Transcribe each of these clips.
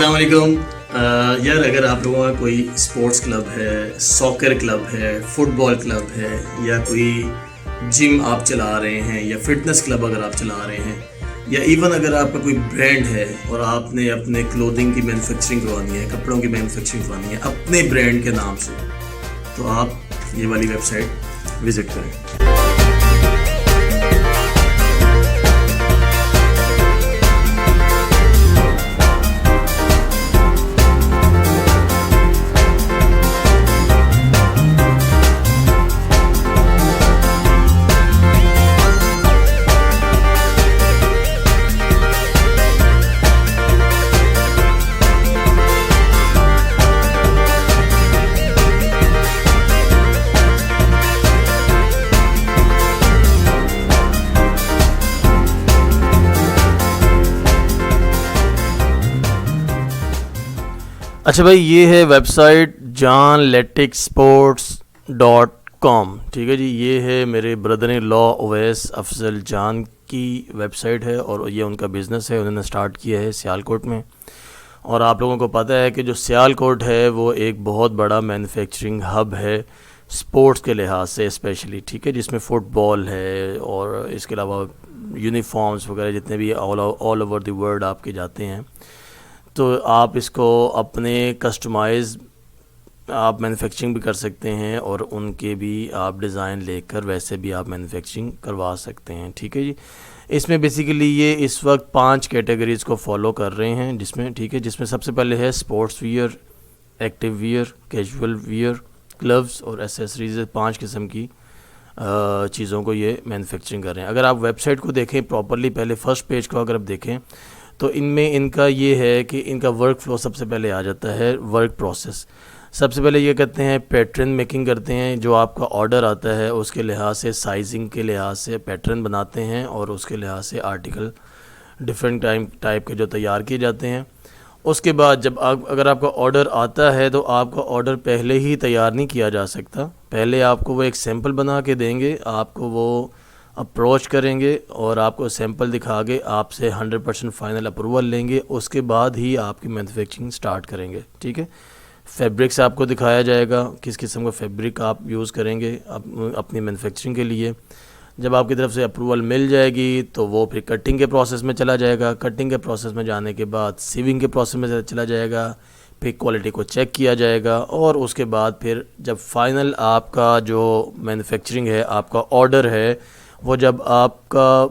السلام علیکم یار، اگر آپ لوگوں کا کوئی اسپورٹس کلب ہے، ساکر کلب ہے، فٹ بال کلب ہے، یا کوئی جم آپ چلا رہے ہیں، یا فٹنس کلب اگر آپ چلا رہے ہیں، یا ایون اگر آپ کا کوئی برانڈ ہے اور آپ نے اپنے کلودنگ کی مینوفیکچرنگ کروانی ہے، کپڑوں کی مینوفیکچرنگ کروانی ہے اپنے برانڈ کے نام سے، تو آپ یہ والی ویب سائٹ وزٹ کریں۔ اچھا بھائی، یہ ہے ویب سائٹ janleticsports.com، ٹھیک ہے جی۔ یہ ہے میرے بردر ان لا اویس افضل جان کی ویب سائٹ ہے، اور یہ ان کا بزنس ہے، انہوں نے سٹارٹ کیا ہے سیالکوٹ میں۔ اور آپ لوگوں کو پتہ ہے کہ جو سیالکوٹ ہے وہ ایک بہت بڑا مینوفیکچرنگ ہب ہے سپورٹس کے لحاظ سے اسپیشلی، ٹھیک ہے، جس میں فٹ بال ہے اور اس کے علاوہ یونیفارمز وغیرہ جتنے بھی آل اوور دی ورلڈ آپ کے جاتے ہیں، تو آپ اس کو اپنے کسٹمائز آپ مینوفیکچرنگ بھی کر سکتے ہیں، اور ان کے بھی آپ ڈیزائن لے کر ویسے بھی آپ مینوفیکچرنگ کروا سکتے ہیں، ٹھیک ہے جی۔ اس میں بیسیکلی یہ اس وقت 5 کیٹیگریز کو فالو کر رہے ہیں، جس میں ٹھیک ہے، جس میں سب سے پہلے ہے sports wear, active wear, casual wear, gloves اور ایسیسریز، 5 قسم کی چیزوں کو یہ مینوفیکچرنگ کر رہے ہیں۔ اگر آپ ویب سائٹ کو دیکھیں پراپرلی، پہلے فرسٹ پیج کو اگر آپ دیکھیں تو ان میں ان کا یہ ہے کہ ان کا ورک فلو سب سے پہلے آ جاتا ہے، ورک پروسیس۔ سب سے پہلے یہ کرتے ہیں پیٹرن میکنگ کرتے ہیں، جو آپ کا آرڈر آتا ہے اس کے لحاظ سے، سائزنگ کے لحاظ سے پیٹرن بناتے ہیں، اور اس کے لحاظ سے آرٹیکل ڈفرینٹ ٹائپ کے جو تیار کیے جاتے ہیں۔ اس کے بعد جب اگر آپ کا آرڈر آتا ہے تو آپ کا آرڈر پہلے ہی تیار نہیں کیا جا سکتا، پہلے آپ کو وہ ایک سیمپل بنا کے دیں گے، آپ کو وہ اپروچ کریں گے اور آپ کو سیمپل دکھا کے آپ سے 100% فائنل اپروول لیں گے، اس کے بعد ہی آپ کی مینوفیکچرنگ سٹارٹ کریں گے، ٹھیک ہے۔ فیبرکس آپ کو دکھایا جائے گا، کس قسم کا فیبرک آپ یوز کریں گے اپنی مینوفیکچرنگ کے لیے۔ جب آپ کی طرف سے اپروول مل جائے گی تو وہ پھر کٹنگ کے پروسیس میں چلا جائے گا، کٹنگ کے پروسیس میں جانے کے بعد سیونگ کے پروسیس میں چلا جائے گا، پھر کوالٹی کو چیک کیا جائے گا، اور اس کے بعد پھر جب فائنل آپ کا جو مینوفیکچرنگ ہے، آپ کا آرڈر ہے، وہ جب آپ کا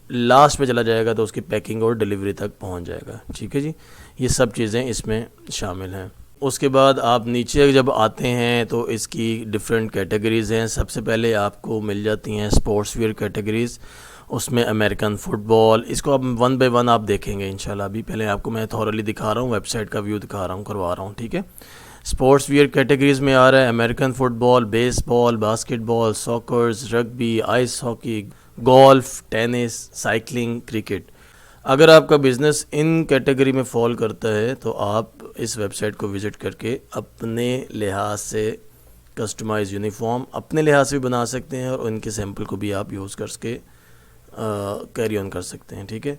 لاسٹ میں چلا جائے گا تو اس کی پیکنگ اور ڈیلیوری تک پہنچ جائے گا، ٹھیک ہے جی۔ یہ سب چیزیں اس میں شامل ہیں۔ اس کے بعد آپ نیچے جب آتے ہیں تو اس کی ڈفرینٹ کیٹیگریز ہیں۔ سب سے پہلے آپ کو مل جاتی ہیں اسپورٹس ویئر کیٹیگریز، اس میں امریکن فٹ بال، اس کو اب 1 بائی 1 آپ دیکھیں گے انشاءاللہ۔ ابھی پہلے آپ کو میں تھورلی دکھا رہا ہوں، ویب سائٹ کا ویو دکھا رہا ہوں، کروا رہا ہوں، ٹھیک ہے۔ اسپورٹس ویئر کیٹیگریز میں آ رہا ہے American football, baseball, basketball, soccers, rugby, ice hockey, golf, tennis, cycling, cricket. اگر آپ کا بزنس ان کیٹیگری میں فال کرتا ہے تو آپ اس ویب سائٹ کو وزٹ کر کے اپنے لحاظ سے کسٹمائز یونیفارم اپنے لحاظ سے بھی بنا سکتے ہیں، اور ان کے سیمپل کو بھی آپ یوز کر کے کیری آن کر سکتے ہیں، ٹھیک ہے۔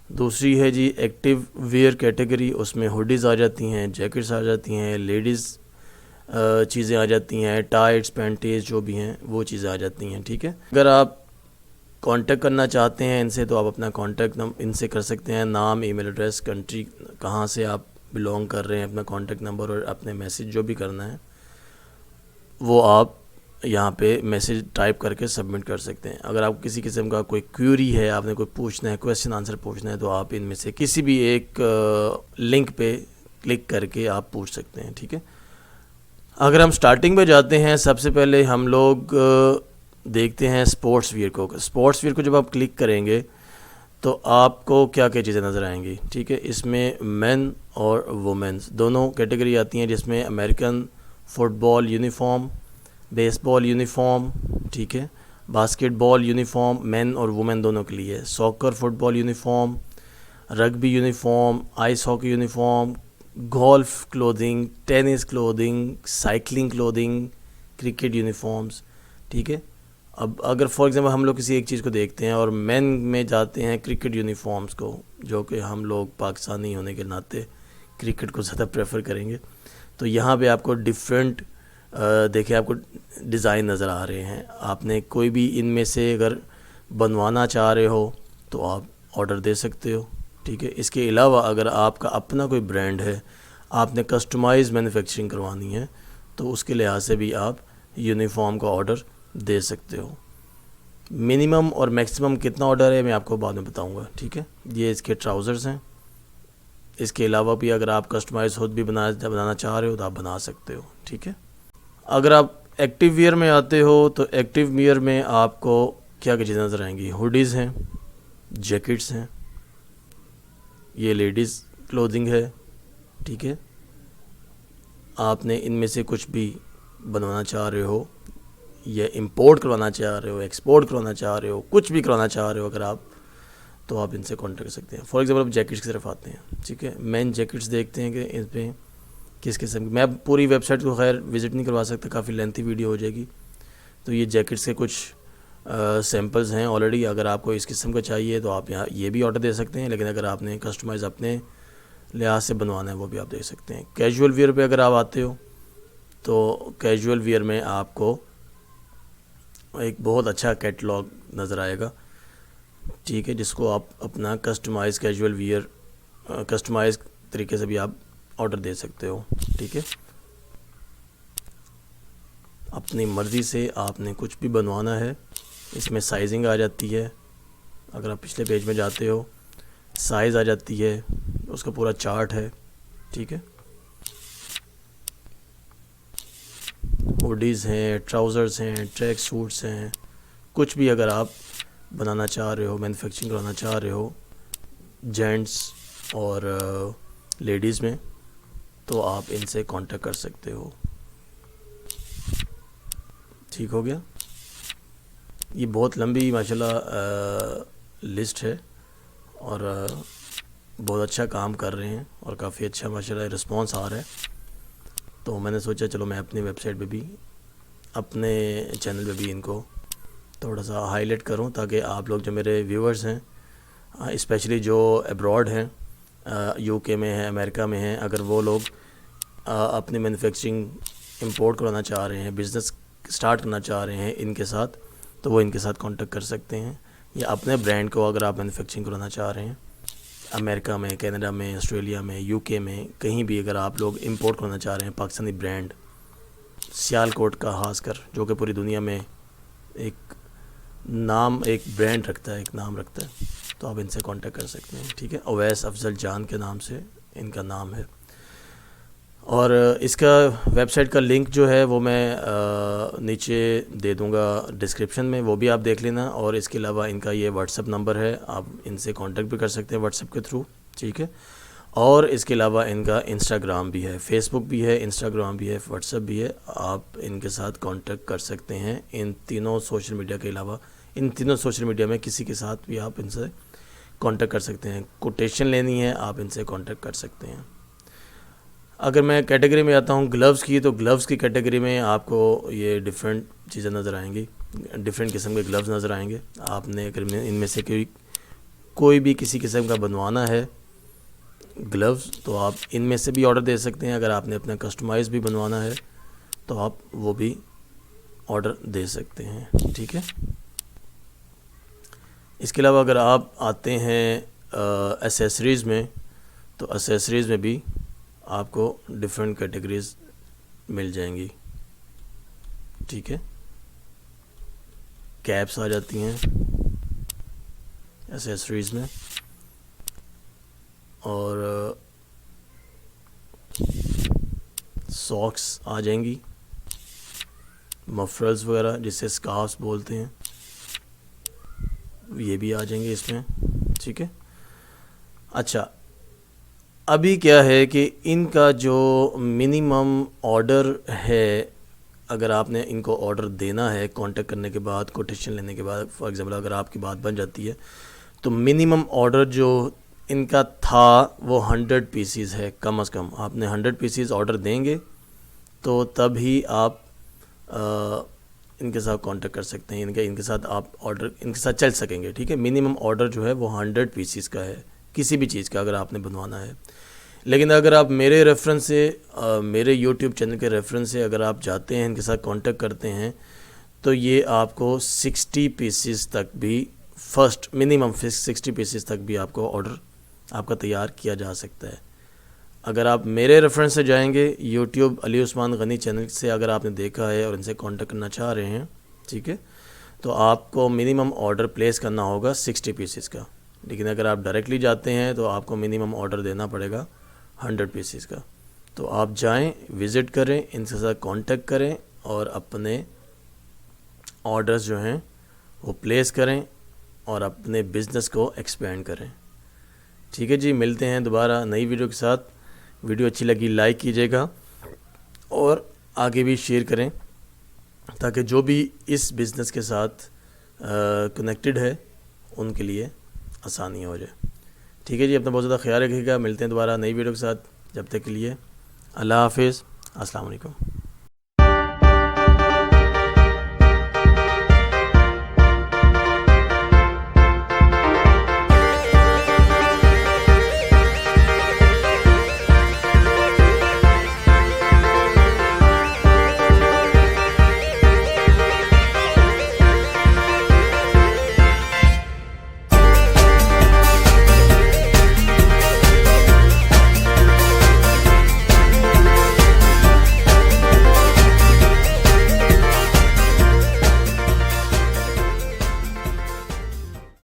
دوسری ہے جی ایکٹیو ویئر کیٹیگری، اس میں ہوڈیز آ جاتی ہیں، جیکٹس آ جاتی ہیں، لیڈیز چیزیں آ جاتی ہیں، ٹائٹس، پینٹیز جو بھی ہیں وہ چیزیں آ جاتی ہیں، ٹھیک ہے۔ اگر آپ کانٹیکٹ کرنا چاہتے ہیں ان سے تو آپ اپنا کانٹیکٹ ان سے کر سکتے ہیں، نام، ای میل ایڈریس، کنٹری کہاں سے آپ بلونگ کر رہے ہیں، اپنا کانٹیکٹ نمبر اور اپنے میسیج جو بھی کرنا ہے وہ آپ یہاں پہ میسیج ٹائپ کر کے سبمٹ کر سکتے ہیں۔ اگر آپ کسی قسم کا کوئی کیوری ہے، آپ نے کوئی پوچھنا ہے، کویسچن آنسر پوچھنا ہے، تو آپ ان میں سے کسی بھی ایک لنک پہ کلک کر کے آپ پوچھ سکتے ہیں، ٹھیک ہے۔ اگر ہم سٹارٹنگ پہ جاتے ہیں، سب سے پہلے ہم لوگ دیکھتے ہیں اسپورٹس ویئر کو۔ اسپورٹس ویئر کو جب آپ کلک کریں گے تو آپ کو کیا کیا چیزیں نظر آئیں گی، ٹھیک ہے۔ اس میں مین اور وومنس دونوں کیٹیگری آتی ہیں، جس میں امریکن فٹ بال یونیفارم، بیس بال یونیفارم، ٹھیک ہے، باسکٹ بال یونیفارم مین اور وومن دونوں کے لیے، soccer football uniform, rugby uniform, ice hockey uniform, golf clothing, tennis clothing, cycling clothing, cricket uniforms, ٹھیک ہے۔ اب اگر فار ایگزامپل ہم لوگ کسی ایک چیز کو دیکھتے ہیں اور مین میں جاتے ہیں کرکٹ یونیفارمز کو، جو کہ ہم لوگ پاکستانی ہونے کے ناطے کرکٹ کو زیادہ پریفر کریں گے. تو یہاں پہ آپ کو ڈفرینٹ دیکھیں آپ کو ڈیزائن نظر آ رہے ہیں. آپ نے کوئی بھی ان میں سے اگر بنوانا چاہ رہے ہو تو آپ آرڈر دے سکتے ہو. ٹھیک ہے. اس کے علاوہ اگر آپ کا اپنا کوئی برانڈ ہے, آپ نے کسٹمائز مینوفیکچرنگ کروانی ہے, تو اس کے لحاظ سے بھی آپ یونیفارم کا آرڈر دے سکتے ہو. منیمم اور میکسیمم کتنا آرڈر ہے میں آپ کو بعد میں بتاؤں گا. ٹھیک ہے. یہ اس کے ٹراؤزرز ہیں. اس کے علاوہ بھی اگر آپ کسٹمائز خود بھی بنانا چاہ رہے ہو تو آپ بنا سکتے ہو. ٹھیک ہے. اگر آپ ایکٹیو ویئر میں آتے ہو تو ایکٹیو ویئر میں آپ کو کیا چیزیں نظر آئیں گی. ہوڈیز ہیں, جیکٹس ہیں, یہ لیڈیز کلودنگ ہے. ٹھیک ہے. آپ نے ان میں سے کچھ بھی بنوانا چاہ رہے ہو یا امپورٹ کروانا چاہ رہے ہو, ایکسپورٹ کروانا چاہ رہے ہو, کچھ بھی کروانا چاہ رہے ہو اگر آپ, تو آپ ان سے کانٹیکٹ کر سکتے ہیں. فار ایگزامپل آپ جیکٹس کی طرف آتے ہیں. ٹھیک ہے. مین جیکٹس دیکھتے ہیں کہ اس پہ کس قسم کی, میں اب پوری ویب سائٹ کو خیر وزٹ نہیں کروا سکتا, کافی لینتھی ویڈیو ہو جائے گی. تو یہ جیکٹس کے کچھ سیمپلز ہیں آلریڈی. اگر آپ کو اس قسم کا چاہیے تو آپ یہاں یہ بھی آرڈر دے سکتے ہیں, لیکن اگر آپ نے کسٹمائز اپنے لحاظ سے بنوانا ہے وہ بھی آپ دے سکتے ہیں. کیجول ویئر پہ اگر آپ آتے ہو تو کیجول ویئر میں آپ کو ایک بہت اچھا کیٹلاگ نظر آئے گا. ٹھیک ہے. جس کو آپ اپنا کسٹمائز کیجول ویئر کسٹمائز طریقے سے بھی آپ آرڈر دے سکتے ہو. ٹھیک ہے. اپنی مرضی سے آپ نے کچھ بھی بنوانا ہے. اس میں سائزنگ آ جاتی ہے. اگر آپ پچھلے پیج میں جاتے ہو سائز آ جاتی ہے, اس کا پورا چارٹ ہے. ٹھیک ہے. ہوڈیز ہیں, ٹراؤزرز ہیں, ٹریک سوٹس ہیں, کچھ بھی اگر آپ بنانا چاہ رہے ہو, مینوفیکچرنگ کرانا چاہ رہے ہو جینٹس اور لیڈیز میں, تو آپ ان سے کانٹیکٹ کر سکتے ہو. ٹھیک ہو گیا. یہ بہت لمبی ماشاءاللہ لسٹ ہے اور بہت اچھا کام کر رہے ہیں اور کافی اچھا ماشاءاللہ رسپانس آ رہا ہے. تو میں نے سوچا چلو میں اپنی ویب سائٹ پہ بھی, اپنے چینل پہ بھی ان کو تھوڑا سا ہائی لائٹ کروں, تاکہ آپ لوگ جو میرے ویورز ہیں اسپیشلی جو ابراڈ ہیں, یو کے میں ہیں, امریکہ میں ہیں, اگر وہ لوگ اپنی مینوفیکچرنگ امپورٹ کرانا چاہ رہے ہیں, بزنس سٹارٹ کرنا چاہ رہے ہیں ان کے ساتھ, تو وہ ان کے ساتھ کانٹیکٹ کر سکتے ہیں. یا اپنے برانڈ کو اگر آپ مینوفیکچرنگ کرانا چاہ رہے ہیں امریکہ میں, کینیڈا میں, آسٹریلیا میں, یو کے میں, کہیں بھی اگر آپ لوگ امپورٹ کرنا چاہ رہے ہیں پاکستانی برانڈ, سیالکوٹ کا خاص کر, جو کہ پوری دنیا میں ایک نام, ایک برانڈ رکھتا ہے, ایک نام رکھتا ہے, تو آپ ان سے کانٹیکٹ کر سکتے ہیں. ٹھیک ہے. اویس افضل جان کے نام سے ان کا نام ہے. اور اس کا ویب سائٹ کا لنک جو ہے وہ میں نیچے دے دوں گا ڈسکرپشن میں, وہ بھی آپ دیکھ لینا. اور اس کے علاوہ ان کا یہ واٹس ایپ نمبر ہے, آپ ان سے کانٹیکٹ بھی کر سکتے ہیں واٹس ایپ کے تھرو. ٹھیک ہے. اور اس کے علاوہ ان کا انسٹاگرام بھی ہے, فیس بک بھی ہے, انسٹاگرام بھی ہے, واٹس ایپ بھی ہے. آپ ان کے ساتھ کانٹیکٹ کر سکتے ہیں. ان تینوں سوشل میڈیا کے علاوہ ان تینوں سوشل میڈیا میں کسی کے ساتھ بھی آپ ان سے کانٹیکٹ کر سکتے ہیں. کوٹیشن لینی ہے آپ ان سے کانٹیکٹ کر سکتے ہیں. اگر میں کیٹیگری میں آتا ہوں گلوز کی, تو گلوز کی کیٹیگری میں آپ کو یہ ڈفرینٹ چیزیں نظر آئیں گی, ڈفرینٹ قسم کے گلوز نظر آئیں گے. آپ نے اگر ان میں سے کوئی بھی کسی قسم کا بنوانا ہے گلوز, تو آپ ان میں سے بھی آرڈر دے سکتے ہیں. اگر آپ نے اپنا کسٹمائز بھی بنوانا ہے تو آپ وہ بھی آرڈر دے سکتے ہیں. ٹھیک ہے. اس کے علاوہ اگر آپ آتے ہیں ایسیسریز میں, تو ایسیسریز میں بھی آپ کو ڈفرینٹ کیٹیگریز مل جائیں گی. ٹھیک ہے. کیپس آ جاتی ہیں ایسیسریز میں, اور ساکس آ جائیں گی, مفرلز وغیرہ جسے اسکارفس بولتے ہیں, یہ بھی آ جائیں گے اس میں. ٹھیک ہے. اچھا, ابھی کیا ہے کہ ان کا جو منیمم آرڈر ہے, اگر آپ نے ان کو آرڈر دینا ہے کانٹیکٹ کرنے کے بعد, کوٹیشن لینے کے بعد, فار ایگزامپل اگر آپ کی بات بن جاتی ہے, تو منیمم آرڈر جو ان کا تھا وہ 100 پیسز ہے کم از کم. آپ نے 100 پیسز آرڈر دیں گے تو تب ہی آپ ان کے ساتھ کانٹیکٹ کر سکتے ہیں, ان کے ساتھ آپ آرڈر ان کے ساتھ چل سکیں گے. ٹھیک ہے. منیمم آرڈر جو ہے وہ 100 پیسز کا ہے کسی بھی چیز کا اگر آپ نے بنوانا ہے. لیکن اگر آپ میرے ریفرنس سے میرے یوٹیوب چینل کے ریفرنس سے اگر آپ جاتے ہیں ان کے ساتھ کانٹیکٹ کرتے ہیں تو یہ آپ کو 60 پیسز تک بھی فرسٹ منیمم 60 پیسز تک بھی آپ کو آرڈر آپ کا تیار کیا جا سکتا ہے. اگر آپ میرے ریفرنس سے جائیں گے یوٹیوب علی عثمان غنی چینل سے اگر آپ نے دیکھا ہے اور ان سے کانٹیکٹ کرنا چاہ رہے ہیں ٹھیک ہے تو آپ کو منیمم آرڈر پلیس کرنا ہوگا 60 پیسز کا. لیکن اگر آپ ڈائریکٹلی جاتے ہیں تو آپ کو منیمم آرڈر دینا پڑے گا 100 پیسز کا. تو آپ جائیں وزٹ کریں ان سے ساتھ کانٹیکٹ کریں اور اپنے آرڈرز جو ہیں وہ پلیس کریں اور اپنے بزنس کو ایکسپینڈ کریں. ٹھیک ہے جی, ملتے ہیں دوبارہ نئی ویڈیو کے ساتھ. ویڈیو اچھی لگی لائک کیجیے گا اور آگے بھی شیئر کریں تاکہ جو بھی اس بزنس کے ساتھ کنیکٹڈ ہے ان کے لیے آسانی ہو جائے. ٹھیک ہے جی, اپنا بہت زیادہ خیال رکھیے گا. ملتے ہیں دوبارہ نئی ویڈیو کے ساتھ. جب تک کے لیے اللہ حافظ, السلام علیکم.